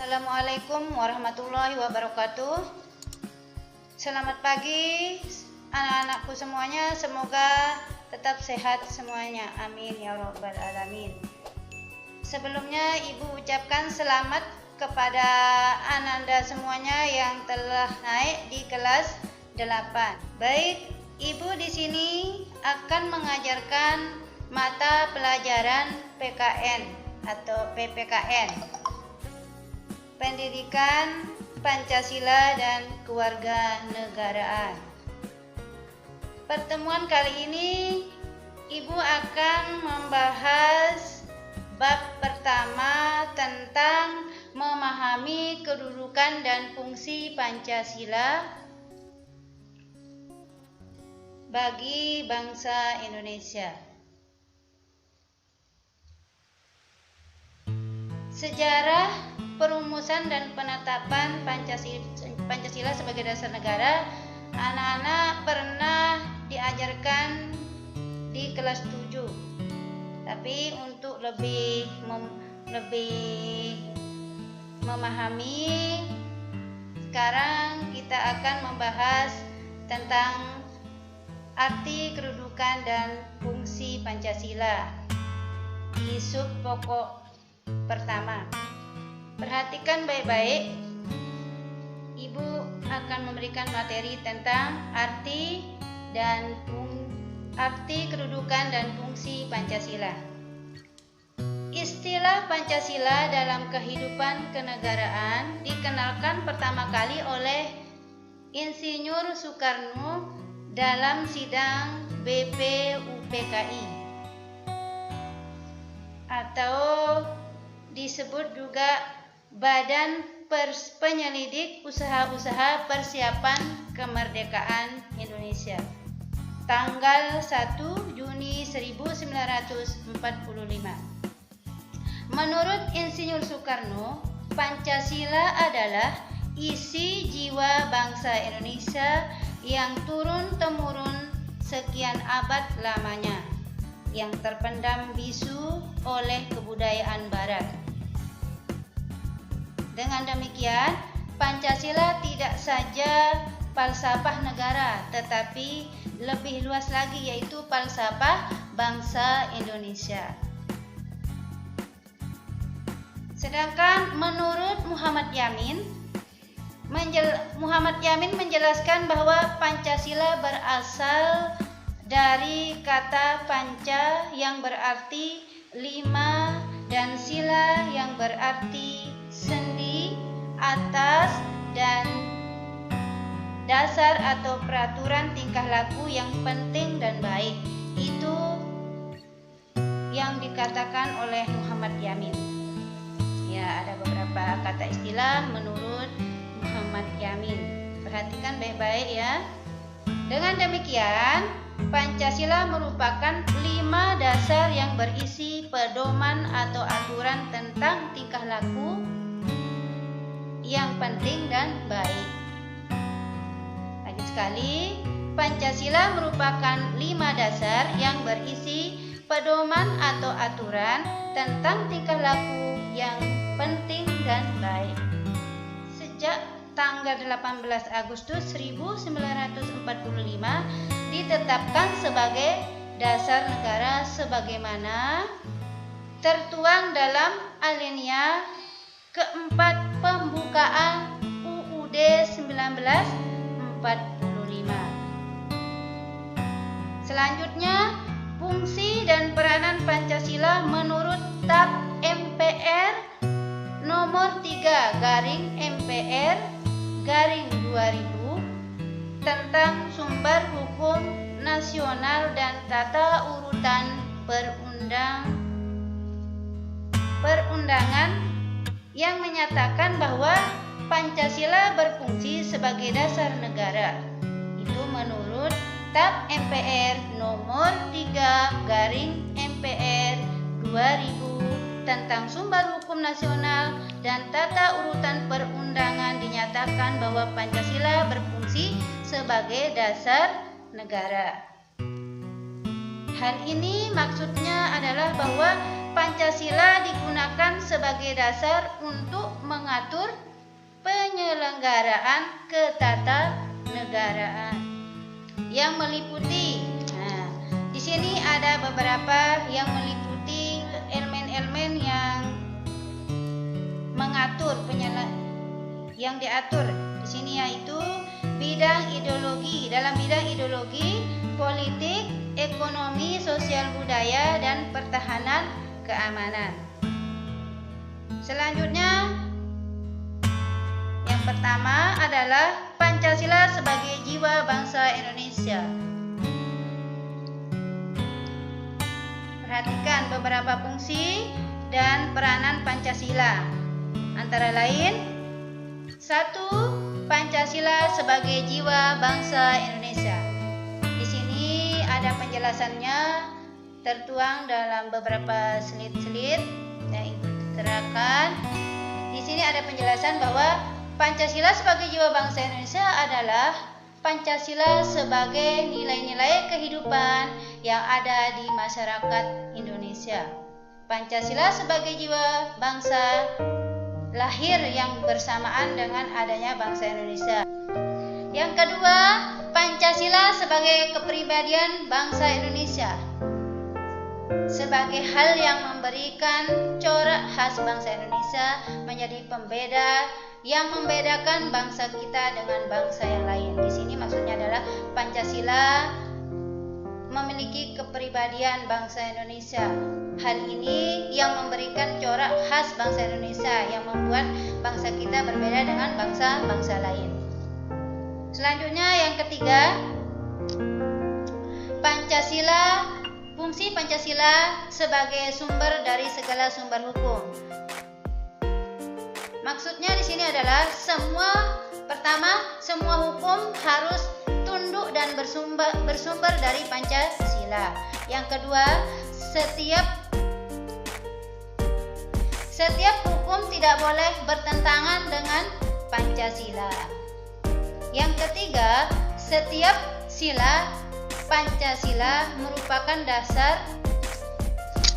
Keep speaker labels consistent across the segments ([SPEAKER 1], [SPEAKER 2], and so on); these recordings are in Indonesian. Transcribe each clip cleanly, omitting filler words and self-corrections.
[SPEAKER 1] Assalamualaikum warahmatullahi wabarakatuh. Selamat pagi anak-anakku semuanya, semoga tetap sehat semuanya, amin ya rabbal alamin. Sebelumnya Ibu ucapkan selamat kepada Ananda semuanya yang telah naik di kelas 8. Baik, Ibu di sini akan mengajarkan mata pelajaran PKN atau PPKN. Pendidikan Pancasila dan Kewarganegaraan. Pertemuan kali ini Ibu akan membahas bab pertama tentang memahami kedudukan dan fungsi Pancasila bagi bangsa Indonesia. Sejarah perumusan dan penetapan Pancasila sebagai dasar negara, anak-anak pernah diajarkan di kelas 7. Tapi untuk lebih memahami, sekarang kita akan membahas tentang arti kedudukan dan fungsi Pancasila di sub pokok pertama. Perhatikan baik-baik, Ibu akan memberikan materi tentang arti kedudukan dan fungsi Pancasila. Istilah Pancasila dalam kehidupan kenegaraan dikenalkan pertama kali oleh Insinyur Soekarno dalam sidang BPUPKI atau disebut juga Badan Penyelidik Usaha-usaha Persiapan Kemerdekaan Indonesia, tanggal 1 Juni 1945. Menurut Insinyur Soekarno, Pancasila adalah isi jiwa bangsa Indonesia yang turun-temurun sekian abad lamanya, yang terpendam bisu oleh kebudayaan Barat. Dengan demikian, Pancasila tidak saja falsafah negara, tetapi lebih luas lagi, yaitu falsafah bangsa Indonesia. Sedangkan menurut Muhammad Yamin menjelaskan bahwa Pancasila berasal dari kata panca yang berarti 5 dan sila yang berarti sendi, atas, dan dasar atau peraturan tingkah laku yang penting dan baik. Itu yang dikatakan oleh Muhammad Yamin. Ya, ada beberapa kata istilah menurut Muhammad Yamin. Perhatikan baik-baik ya. Dengan demikian, Pancasila merupakan 5 dasar yang berisi pedoman atau aturan tentang tingkah laku yang penting dan baik. Lagi sekali, Pancasila merupakan 5 dasar yang berisi pedoman atau aturan tentang tingkah laku yang penting dan baik. Sejak tanggal 18 Agustus 1945 ditetapkan sebagai dasar negara sebagaimana tertuang dalam alinea keempat pembukaan UUD 1945. Selanjutnya, fungsi dan peranan Pancasila menurut TAP MPR nomor 3/MPR/2000 tentang sumber hukum nasional dan tata urutan perundangan yang menyatakan bahwa Pancasila berfungsi sebagai dasar negara. Itu menurut TAP MPR nomor 3/MPR/2000 tentang sumber hukum nasional dan tata urutan perundangan dinyatakan bahwa Pancasila berfungsi sebagai dasar negara. Hal ini maksudnya adalah bahwa Pancasila digunakan sebagai dasar untuk mengatur penyelenggaraan ketatanegaraan yang meliputi. Nah, di sini ada beberapa yang meliputi elemen-elemen yang mengatur yang diatur di sini, yaitu bidang ideologi. Dalam bidang ideologi, politik, ekonomi, sosial budaya, dan pertahanan keamanan. Selanjutnya, yang pertama adalah Pancasila sebagai jiwa bangsa Indonesia. Perhatikan beberapa fungsi dan peranan Pancasila. Antara lain, 1. Pancasila sebagai jiwa bangsa Indonesia. Di sini ada penjelasannya tertuang dalam beberapa slide-slide yang Ibu terangkan. Di sini ada penjelasan bahwa Pancasila sebagai jiwa bangsa Indonesia adalah Pancasila sebagai nilai-nilai kehidupan yang ada di masyarakat Indonesia. Pancasila sebagai jiwa bangsa lahir yang bersamaan dengan adanya bangsa Indonesia. Yang kedua, Pancasila sebagai kepribadian bangsa Indonesia, sebagai hal yang memberikan corak khas bangsa Indonesia, menjadi pembeda yang membedakan bangsa kita dengan bangsa yang lain. Di sini maksudnya adalah Pancasila memiliki kepribadian bangsa Indonesia. Hal ini yang memberikan corak khas bangsa Indonesia, yang membuat bangsa kita berbeda dengan bangsa-bangsa lain. Selanjutnya yang ketiga, fungsi Pancasila sebagai sumber dari segala sumber hukum. Maksudnya di sini adalah semua hukum harus tunduk dan bersumber dari Pancasila. Yang kedua, setiap hukum tidak boleh bertentangan dengan Pancasila. Yang ketiga, setiap sila Pancasila merupakan dasar.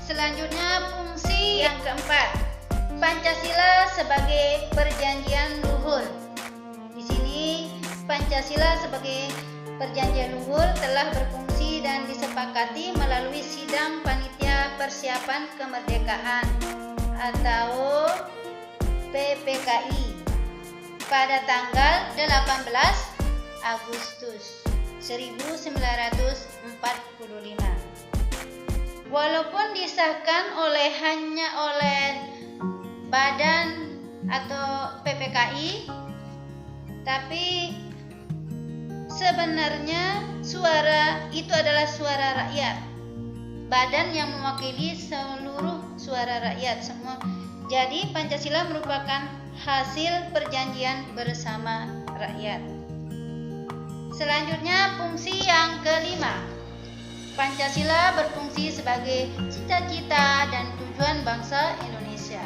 [SPEAKER 1] Selanjutnya, fungsi yang keempat, Pancasila sebagai perjanjian luhur. Di sini Pancasila sebagai perjanjian luhur telah berfungsi dan disepakati melalui Sidang Panitia Persiapan Kemerdekaan atau PPKI pada tanggal 18 Agustus 1945. Walaupun disahkan hanya oleh badan atau PPKI, tapi sebenarnya suara itu adalah suara rakyat, badan yang mewakili seluruh suara rakyat semua. Jadi Pancasila merupakan hasil perjanjian bersama rakyat. Selanjutnya, fungsi yang kelima, Pancasila berfungsi sebagai cita-cita dan tujuan bangsa Indonesia.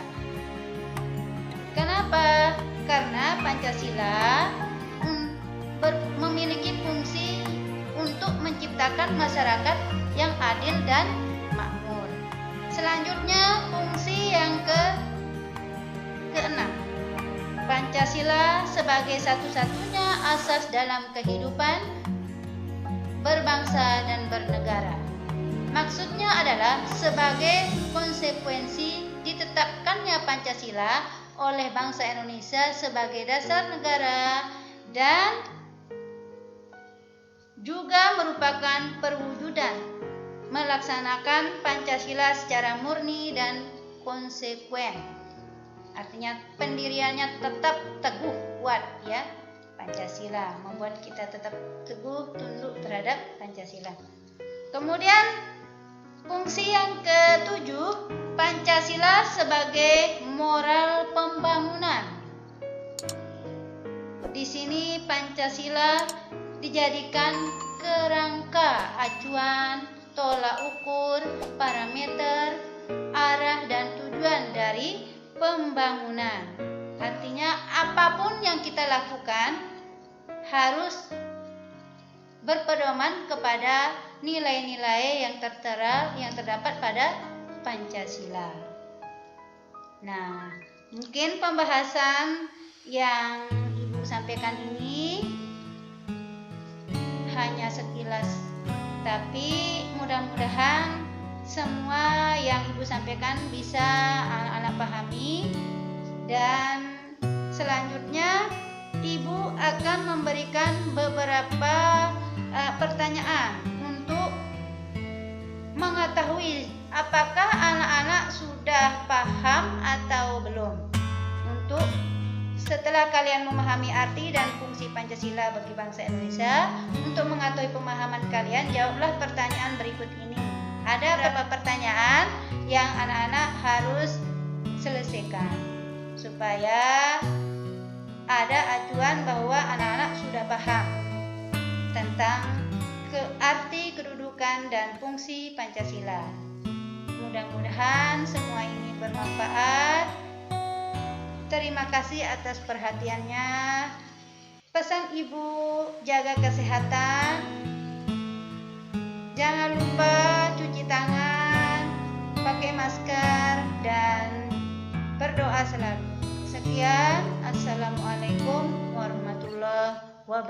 [SPEAKER 1] Kenapa? Karena Pancasila memiliki fungsi untuk menciptakan masyarakat yang adil dan makmur. Selanjutnya, fungsi yang keenam, Pancasila sebagai satu-satunya asas dalam kehidupan berbangsa dan bernegara. Maksudnya adalah sebagai konsekuensi ditetapkannya Pancasila oleh bangsa Indonesia sebagai dasar negara dan juga merupakan perwujudan melaksanakan Pancasila secara murni dan konsekuen. Artinya pendiriannya tetap teguh, kuat ya. Pancasila membuat kita tetap teguh tunduk terhadap Pancasila. Kemudian fungsi yang ketujuh, Pancasila sebagai moral pembangunan. Di sini Pancasila dijadikan kerangka acuan, tolak ukur, parameter, arah dan tujuan dari pembangunan. Artinya apapun yang kita lakukan harus berpedoman kepada nilai-nilai yang terdapat pada Pancasila. Nah, mungkin pembahasan yang Ibu sampaikan ini hanya sekilas, tapi mudah-mudahan semua yang Ibu sampaikan bisa anak-anak pahami, dan selanjutnya Ibu akan memberikan beberapa pertanyaan untuk mengetahui apakah anak-anak sudah paham atau belum. Untuk setelah kalian memahami arti dan fungsi Pancasila bagi bangsa Indonesia, untuk mengetahui pemahaman kalian, jawablah pertanyaan berikut ini. Ada beberapa pertanyaan yang anak-anak harus selesaikan supaya ada acuan bahwa anak-anak sudah paham tentang arti, kedudukan, dan fungsi Pancasila. Mudah-mudahan semua ini bermanfaat. Terima kasih atas perhatiannya. Pesan Ibu, jaga kesehatan. Jangan lupa cuci tangan, pakai masker, dan berdoa selalu. Sekian, Assalamualaikum warahmatullahi wabarakatuh.